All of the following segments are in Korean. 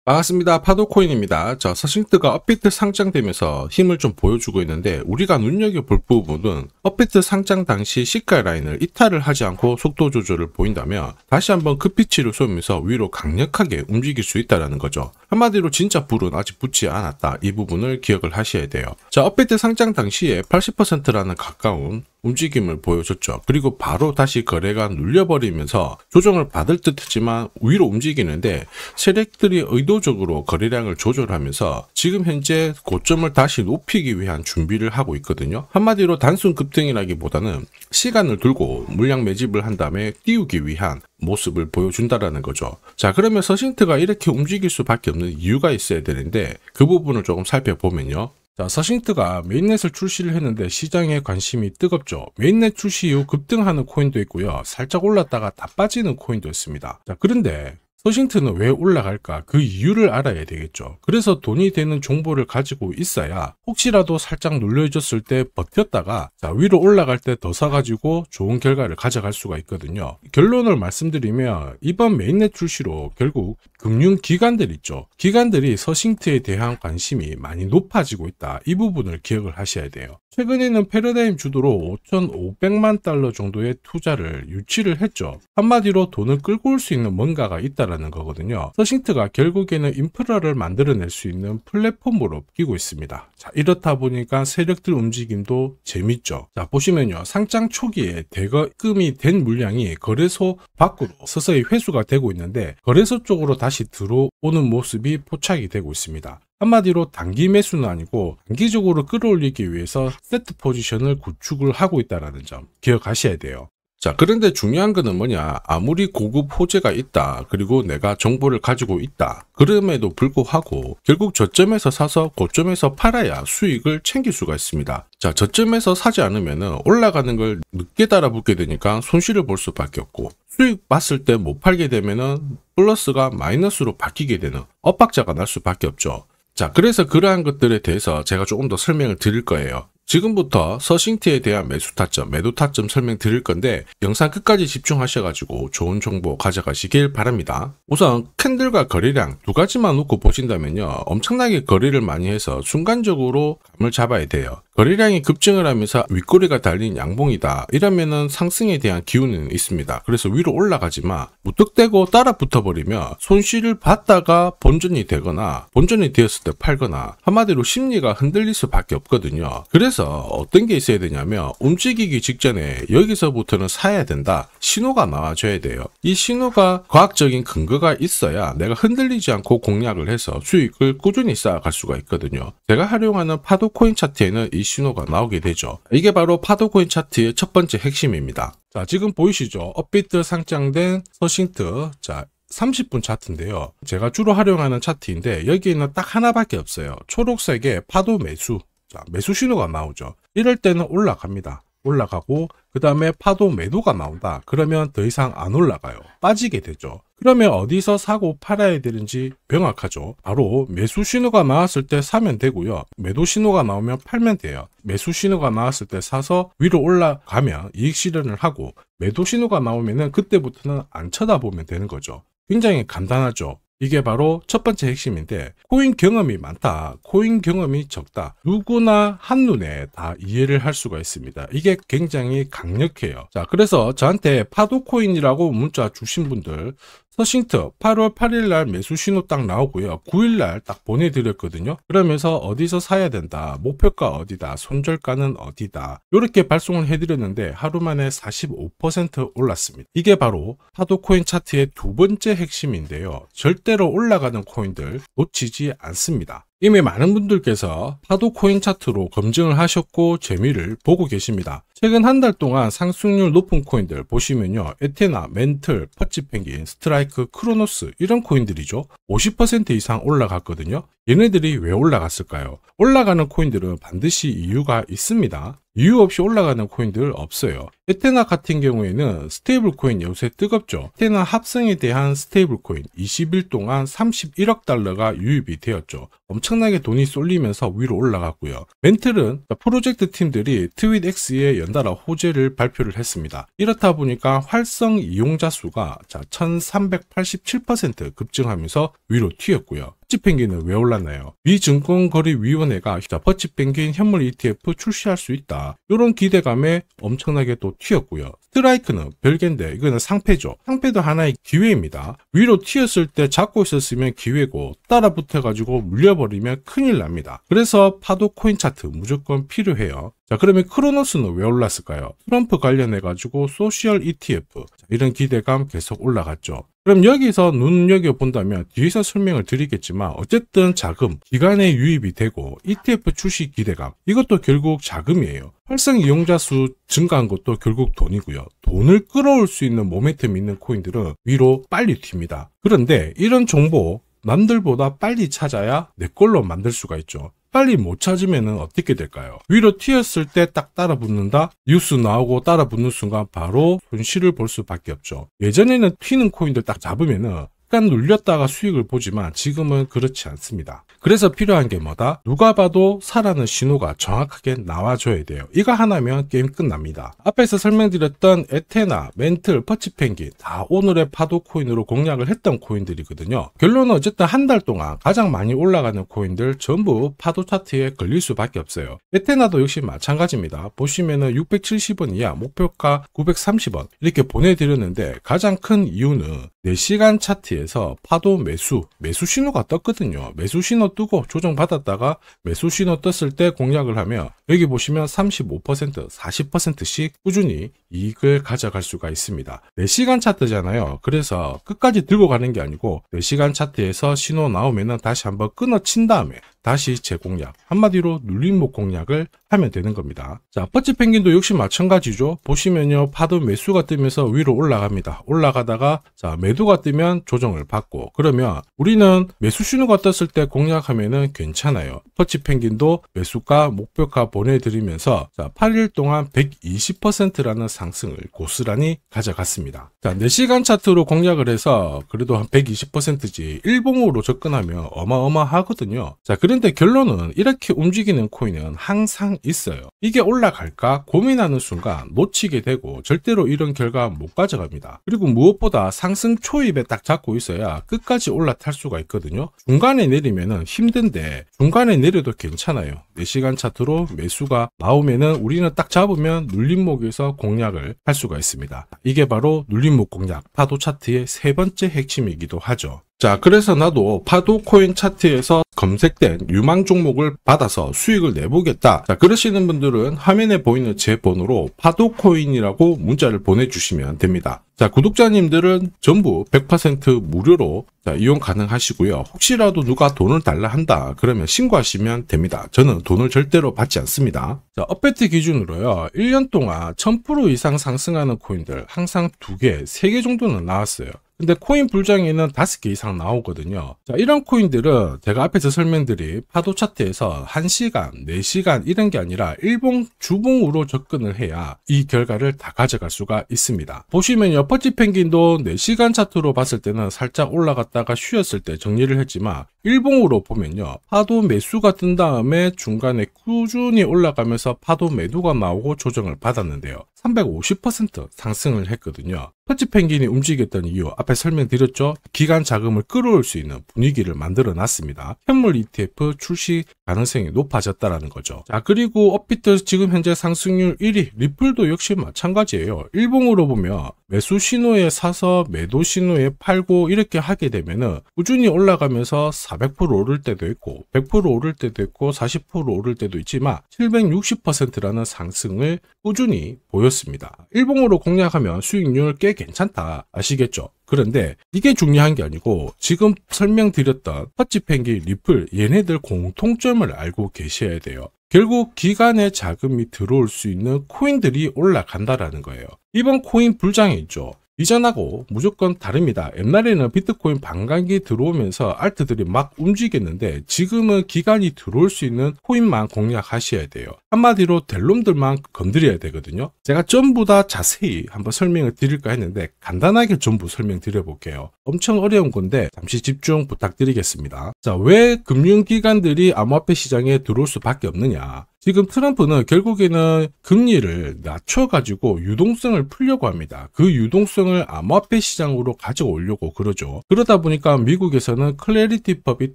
반갑습니다. 파도코인입니다. 자, 서싱트가 업비트 상장되면서 힘을 좀 보여주고 있는데 우리가 눈여겨볼 부분은 업비트 상장 당시 시가 라인을 이탈을 하지 않고 속도 조절을 보인다면 다시 한번 급피치를 쏘면서 위로 강력하게 움직일 수 있다는 거죠. 한마디로 진짜 불은 아직 붙지 않았다. 이 부분을 기억을 하셔야 돼요. 자, 업비트 상장 당시에 80%라는 가까운 움직임을 보여줬죠. 그리고 바로 다시 거래가 눌려버리면서 조정을 받을 듯했지만 위로 움직이는데 세력들이 의도적으로 거래량을 조절하면서 지금 현재 고점을 다시 높이기 위한 준비를 하고 있거든요. 한마디로 단순 급등이라기보다는 시간을 두고 물량 매집을 한 다음에 띄우기 위한 모습을 보여준다라는 거죠. 자, 그러면 서싱트가 이렇게 움직일 수밖에 없는 이유가 있어야 되는데 그 부분을 조금 살펴보면요. 자, 서싱트가 메인넷을 출시를 했는데 시장에 관심이 뜨겁죠. 메인넷 출시 이후 급등하는 코인도 있고요. 살짝 올랐다가 다 빠지는 코인도 있습니다. 자, 그런데 서싱트는 왜 올라갈까? 그 이유를 알아야 되겠죠. 그래서 돈이 되는 정보를 가지고 있어야 혹시라도 살짝 눌려졌을 때 버텼다가 위로 올라갈 때 더 사가지고 좋은 결과를 가져갈 수가 있거든요. 결론을 말씀드리면 이번 메인넷 출시로 결국 금융기관들 있죠. 기관들이 서싱트에 대한 관심이 많이 높아지고 있다. 이 부분을 기억을 하셔야 돼요. 최근에는 패러다임 주도로 5,500만 달러 정도의 투자를 유치를 했죠. 한마디로 돈을 끌고 올 수 있는 뭔가가 있다라는 거거든요. 서싱트가 결국에는 인프라를 만들어낼 수 있는 플랫폼으로 바뀌고 있습니다. 자, 이렇다 보니까 세력들 움직임도 재밌죠. 자, 보시면요. 상장 초기에 대거금이 된 물량이 거래소 밖으로 서서히 회수가 되고 있는데 거래소 쪽으로 다시 들어오는 모습이 포착이 되고 있습니다. 한마디로 단기 매수는 아니고 단기적으로 끌어올리기 위해서 세트 포지션을 구축을 하고 있다는 점 기억하셔야 돼요. 자, 그런데 중요한 거는 뭐냐, 아무리 고급 호재가 있다, 그리고 내가 정보를 가지고 있다, 그럼에도 불구하고 결국 저점에서 사서 고점에서 팔아야 수익을 챙길 수가 있습니다. 자, 저점에서 사지 않으면 올라가는 걸 늦게 달아붙게 되니까 손실을 볼 수밖에 없고, 수익 봤을 때 못 팔게 되면은 플러스가 마이너스로 바뀌게 되는 엇박자가 날 수밖에 없죠. 자, 그래서 그러한 것들에 대해서 제가 조금 더 설명을 드릴 거예요. 지금부터 서싱트에 대한 매수 타점, 매도 타점 설명 드릴 건데 영상 끝까지 집중하셔가지고 좋은 정보 가져가시길 바랍니다. 우선 캔들과 거래량 두 가지만 놓고 보신다면요. 엄청나게 거래를 많이 해서 순간적으로 감을 잡아야 돼요. 거래량이 급증을 하면서 윗꼬리가 달린 양봉이다. 이러면은 상승에 대한 기운은 있습니다. 그래서 위로 올라가지만 무턱대고 따라 붙어버리면 손실을 받다가 본전이 되거나 본전이 되었을 때 팔거나 한마디로 심리가 흔들릴 수밖에 없거든요. 그래서 어떤 게 있어야 되냐면 움직이기 직전에 여기서부터는 사야 된다. 신호가 나와줘야 돼요. 이 신호가 과학적인 근거가 있어야 내가 흔들리지 않고 공략을 해서 수익을 꾸준히 쌓아갈 수가 있거든요. 제가 활용하는 파도코인 차트에는 이 신호가 나오게 되죠. 이게 바로 파도코인 차트의 첫 번째 핵심입니다. 자, 지금 보이시죠? 업비트 상장된 서싱트. 자, 30분 차트인데요. 제가 주로 활용하는 차트인데 여기에는 딱 하나밖에 없어요. 초록색의 파도 매수. 자, 매수 신호가 나오죠. 이럴 때는 올라갑니다. 올라가고 그 다음에 파도 매도가 나온다. 그러면 더 이상 안 올라가요. 빠지게 되죠. 그러면 어디서 사고 팔아야 되는지 명확하죠. 바로 매수 신호가 나왔을 때 사면 되고요. 매도 신호가 나오면 팔면 돼요. 매수 신호가 나왔을 때 사서 위로 올라가면 이익 실현을 하고 매도 신호가 나오면은 그때부터는 안 쳐다보면 되는 거죠. 굉장히 간단하죠. 이게 바로 첫 번째 핵심인데 코인 경험이 많다, 코인 경험이 적다, 누구나 한눈에 다 이해를 할 수가 있습니다. 이게 굉장히 강력해요. 자, 그래서 저한테 파도코인이라고 문자 주신 분들 서싱트 8월 8일 날 매수 신호 딱 나오고요. 9일 날 딱 보내드렸거든요. 그러면서 어디서 사야 된다, 목표가 어디다, 손절가는 어디다 이렇게 발송을 해드렸는데 하루 만에 45% 올랐습니다. 이게 바로 파도코인 차트의 두 번째 핵심인데요. 절대로 올라가는 코인들 놓치지 않습니다. 이미 많은 분들께서 파도코인 차트로 검증을 하셨고 재미를 보고 계십니다. 최근 한 달 동안 상승률 높은 코인들 보시면요. 에테나, 멘틀, 퍼치펭귄, 스트라이크, 크로노스 이런 코인들이죠. 50% 이상 올라갔거든요. 얘네들이 왜 올라갔을까요? 올라가는 코인들은 반드시 이유가 있습니다. 이유 없이 올라가는 코인들 없어요. 에테나 같은 경우에는 스테이블 코인 요새 뜨겁죠. 에테나 합성에 대한 스테이블 코인 20일 동안 31억 달러가 유입이 되었죠. 엄청나게 돈이 쏠리면서 위로 올라갔고요. 멘틀은 프로젝트 팀들이 트윗X에 연달아 호재를 발표를 했습니다. 이렇다 보니까 활성 이용자 수가 1387% 급증하면서 위로 튀었고요. 퍼치펭귄은 왜 올랐나요? 미 증권거래위원회가 퍼치펭귄 현물 ETF 출시할 수 있다. 이런 기대감에 엄청나게 또 튀었고요. 스트라이크는 별개인데 이거는 상패죠. 상패도 하나의 기회입니다. 위로 튀었을 때 잡고 있었으면 기회고 따라 붙어가지고 물려버리면 큰일 납니다. 그래서 파도 코인 차트 무조건 필요해요. 자, 그러면 크로노스는 왜 올랐을까요? 트럼프 관련해가지고 소셜 ETF 이런 기대감 계속 올라갔죠. 그럼 여기서 눈여겨본다면 뒤에서 설명을 드리겠지만 어쨌든 자금, 기간에 유입이 되고 ETF 출시 기대감 이것도 결국 자금이에요. 활성 이용자 수 증가한 것도 결국 돈이고요. 돈을 끌어올 수 있는 모멘텀 있는 코인들은 위로 빨리 튑니다. 그런데 이런 정보 남들보다 빨리 찾아야 내 걸로 만들 수가 있죠. 빨리 못 찾으면 어떻게 될까요? 위로 튀었을 때 딱 따라 붙는다? 뉴스 나오고 따라 붙는 순간 바로 손실을 볼 수밖에 없죠. 예전에는 튀는 코인들 딱 잡으면은 약간 눌렸다가 수익을 보지만 지금은 그렇지 않습니다. 그래서 필요한 게 뭐다? 누가 봐도 사라는 신호가 정확하게 나와줘야 돼요. 이거 하나면 게임 끝납니다. 앞에서 설명드렸던 에테나, 멘틀, 퍼치펭귄 다 오늘의 파도 코인으로 공략을 했던 코인들이거든요. 결론은 어쨌든 한 달 동안 가장 많이 올라가는 코인들 전부 파도 차트에 걸릴 수밖에 없어요. 에테나도 역시 마찬가지입니다. 보시면은 670원 이하, 목표가 930원 이렇게 보내드렸는데 가장 큰 이유는 4시간 차트에서 파도 매수 신호가 떴거든요. 매수 신호 뜨고 조정받았다가 매수 신호 떴을 때 공략을 하면 여기 보시면 35%, 40%씩 꾸준히 이익을 가져갈 수가 있습니다. 4시간 차트잖아요. 그래서 끝까지 들고 가는 게 아니고 4시간 차트에서 신호 나오면은 다시 한번 끊어친 다음에 다시 재공략, 한마디로 눌림목 공략을 하면 되는 겁니다. 자, 퍼치펭귄도 역시 마찬가지죠. 보시면요, 파도 매수가 뜨면서 위로 올라갑니다. 올라가다가 자, 매도가 뜨면 조정을 받고, 그러면 우리는 매수 신호가 떴을 때 공략하면은 괜찮아요. 퍼치펭귄도 매수가, 목표가 보내드리면서 자, 8일 동안 120%라는 상승을 고스란히 가져갔습니다. 자, 4시간 차트로 공략을 해서 그래도 한 120%지 일봉으로 접근하면 어마어마하거든요. 자, 그런데 결론은 이렇게 움직이는 코인은 항상 있어요. 이게 올라갈까 고민하는 순간 놓치게 되고 절대로 이런 결과 못 가져갑니다. 그리고 무엇보다 상승 초입에 딱 잡고 있어야 끝까지 올라탈 수가 있거든요. 중간에 내리면은 힘든데 중간에 내려도 괜찮아요. 4시간 차트로 매수가 나오면은 우리는 딱 잡으면 눌림목에서 공략을 할 수가 있습니다. 이게 바로 눌림목 공략, 파도 차트의 세 번째 핵심이기도 하죠. 자, 그래서 나도 파도 코인 차트에서 검색된 유망 종목을 받아서 수익을 내보겠다. 자, 그러시는 분들은 화면에 보이는 제 번호로 파도 코인이라고 문자를 보내주시면 됩니다. 자, 구독자님들은 전부 100% 무료로 이용 가능하시고요. 혹시라도 누가 돈을 달라 한다 그러면 신고하시면 됩니다. 저는 돈을 절대로 받지 않습니다. 자, 업베트 기준으로요. 1년 동안 1000% 이상 상승하는 코인들 항상 2개, 3개 정도는 나왔어요. 근데 코인 불장에는 5개 이상 나오거든요. 자, 이런 코인들은 제가 앞에서 설명드린 파도 차트에서 1시간, 4시간 이런 게 아니라 일봉, 주봉으로 접근을 해야 이 결과를 다 가져갈 수가 있습니다. 보시면요, 퍼치펭귄도 4시간 차트로 봤을 때는 살짝 올라갔다가 쉬었을 때 정리를 했지만 일봉으로 보면요, 파도 매수가 뜬 다음에 중간에 꾸준히 올라가면서 파도 매도가 나오고 조정을 받았는데요. 350% 상승을 했거든요. 퍼치펭귄이 움직였던 이유 앞에 설명드렸죠. 기간 자금을 끌어올 수 있는 분위기를 만들어 놨습니다. 현물 ETF 출시 가능성이 높아졌다라는 거죠. 자, 그리고 업비트 지금 현재 상승률 1위, 리플도 역시 마찬가지예요. 일봉으로 보면 매수 신호에 사서 매도 신호에 팔고 이렇게 하게 되면은 꾸준히 올라가면서 400% 오를 때도 있고 100% 오를 때도 있고 40% 오를 때도 있지만 760%라는 상승을 꾸준히 보였습니다. 일봉으로 공략하면 수익률 꽤 괜찮다 아시겠죠? 그런데 이게 중요한 게 아니고 지금 설명드렸던 퍼치펭귄, 리플 얘네들 공통점을 알고 계셔야 돼요. 결국 기간에 자금이 들어올 수 있는 코인들이 올라간다라는 거예요. 이번 코인 불장에 있죠. 이전하고 무조건 다릅니다. 옛날에는 비트코인 반감기 들어오면서 알트들이 막 움직였는데 지금은 기간이 들어올 수 있는 코인만 공략하셔야 돼요. 한마디로 될 놈들만 건드려야 되거든요. 제가 전부 다 자세히 한번 설명을 드릴까 했는데 간단하게 전부 설명드려 볼게요. 엄청 어려운 건데 잠시 집중 부탁드리겠습니다. 자, 왜 금융기관들이 암호화폐 시장에 들어올 수밖에 없느냐. 지금 트럼프는 결국에는 금리를 낮춰가지고 유동성을 풀려고 합니다. 그 유동성을 암호화폐 시장으로 가져오려고 그러죠. 그러다 보니까 미국에서는 클래리티법이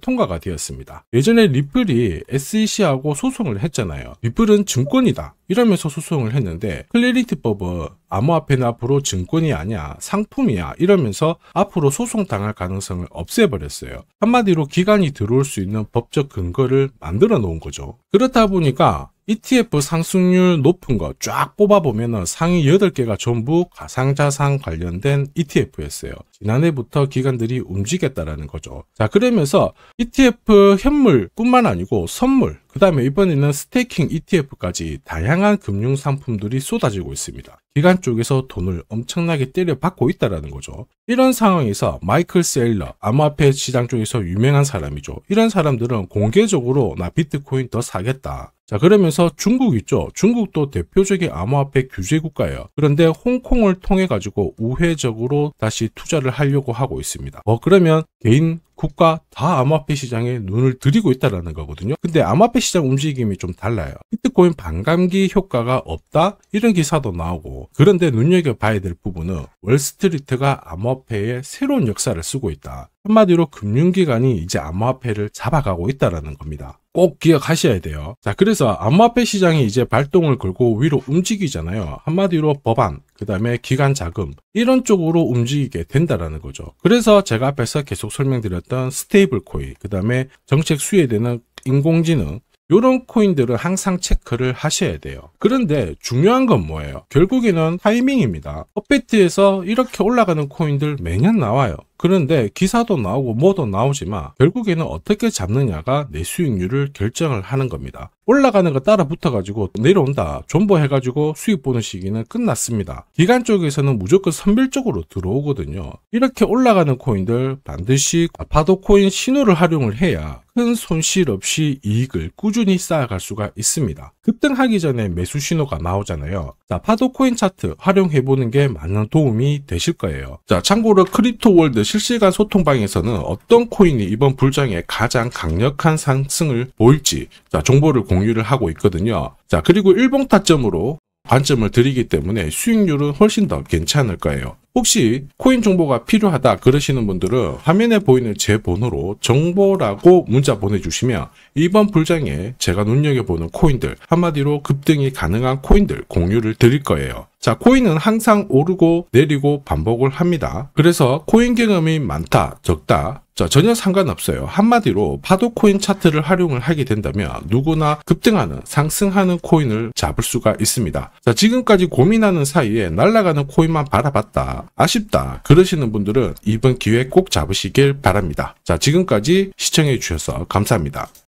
통과가 되었습니다. 예전에 리플이 SEC하고 소송을 했잖아요. 리플은 증권이다 이러면서 소송을 했는데 클래리티법은 암호화폐는 앞으로 증권이 아니야 상품이야 이러면서 앞으로 소송당할 가능성을 없애버렸어요. 한마디로 기간이 들어올 수 있는 법적 근거를 만들어 놓은 거죠. 그렇다 보니까 ETF 상승률 높은 거 쫙 뽑아보면 상위 8개가 전부 가상자산 관련된 ETF였어요. 지난해부터 기관들이 움직였다라는 거죠. 자, 그러면서 ETF 현물뿐만 아니고 선물, 그 다음에 이번에는 스테이킹 ETF까지 다양한 금융 상품들이 쏟아지고 있습니다. 기관 쪽에서 돈을 엄청나게 때려받고 있다는 거죠. 이런 상황에서 마이클 세일러, 암호화폐 시장 쪽에서 유명한 사람이죠. 이런 사람들은 공개적으로 나 비트코인 더 사겠다. 자, 그러면서 중국 있죠. 중국도 대표적인 암호화폐 규제 국가예요. 그런데 홍콩을 통해 가지고 우회적으로 다시 투자를 하려고 하고 있습니다. 그러면 개인 국가 다 암호화폐 시장에 눈을 들이고 있다는 거거든요. 근데 암호화폐 시장 움직임이 좀 달라요. 비트코인 반감기 효과가 없다? 이런 기사도 나오고, 그런데 눈여겨봐야 될 부분은 월스트리트가 암호화폐의 새로운 역사를 쓰고 있다. 한마디로 금융기관이 이제 암호화폐를 잡아가고 있다는 겁니다. 꼭 기억하셔야 돼요. 자, 그래서 암호화폐 시장이 이제 발동을 걸고 위로 움직이잖아요. 한마디로 법안, 그 다음에 기관 자금 이런 쪽으로 움직이게 된다라는 거죠. 그래서 제가 앞에서 계속 설명드렸던 스테이블 코인, 그 다음에 정책 수혜되는 인공지능 이런 코인들은 항상 체크를 하셔야 돼요. 그런데 중요한 건 뭐예요? 결국에는 타이밍입니다. 업비트에서 이렇게 올라가는 코인들 매년 나와요. 그런데 기사도 나오고 뭐도 나오지만 결국에는 어떻게 잡느냐가 내 수익률을 결정을 하는 겁니다. 올라가는 거 따라 붙어가지고 내려온다, 존버해가지고 수익 보는 시기는 끝났습니다. 기관 쪽에서는 무조건 선별적으로 들어오거든요. 이렇게 올라가는 코인들 반드시 파도 코인 신호를 활용을 해야 큰 손실 없이 이익을 꾸준히 쌓아갈 수가 있습니다. 급등하기 전에 매수 신호가 나오잖아요. 자, 파도 코인 차트 활용해보는 게 많은 도움이 되실 거예요. 자, 참고로 크립토월드 실시간 소통방에서는 어떤 코인이 이번 불장에 가장 강력한 상승을 보일지 정보를 공유를 하고 있거든요. 자, 그리고 일봉 타점으로 관점을 드리기 때문에 수익률은 훨씬 더 괜찮을 거예요. 혹시 코인 정보가 필요하다 그러시는 분들은 화면에 보이는 제 번호로 정보라고 문자 보내주시면 이번 불장에 제가 눈여겨보는 코인들, 한마디로 급등이 가능한 코인들 공유를 드릴 거예요. 자, 코인은 항상 오르고 내리고 반복을 합니다. 그래서 코인 경험이 많다, 적다 전혀 상관없어요. 한마디로 파도 코인 차트를 활용을 하게 된다면 누구나 급등하는, 상승하는 코인을 잡을 수가 있습니다. 자, 지금까지 고민하는 사이에 날아가는 코인만 바라봤다, 아쉽다 그러시는 분들은 이번 기회 꼭 잡으시길 바랍니다. 자, 지금까지 시청해 주셔서 감사합니다.